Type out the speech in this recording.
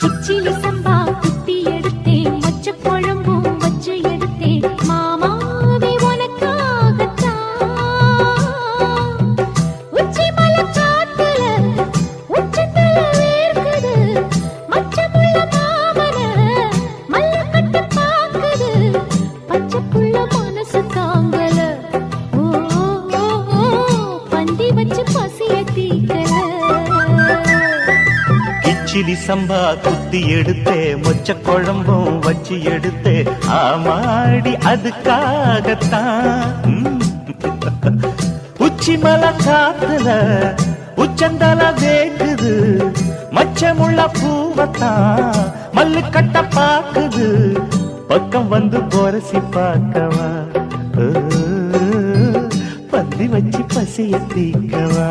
கிச்சிலி சம்பா குத்தி எடுத்தேன், மொச்ச குழம்பும் வச்சு எடுத்தேன், மாமாவே உனக்காகத்தான். உச்சி மலை காத்துல உச்சத்தல வேர்க்குது, மச்சமுள்ள மாமன மல்ல கட்ட பாக்குது, பச்சைப்புள்ள மனசு தாங்கல. ஓ ஓ, ஓ, பந்தி வச்சு பசிய தீக்கல. கிச்சிலி சம்பா குத்தி எடுத்தே, மொச்ச குழம்பும் வச்சு எடுத்தே, ஆமாடி அதுக்காகத்தான். உச்சி மலை காத்துல உச்சந்தல வேக்குது, மச்சமுள்ள பூவத்தான் மல்லு கட்ட பாக்குது, பக்கம் வந்து பொரசி பார்க்கவா, பந்தி வச்சு பசிய தீக்கவா.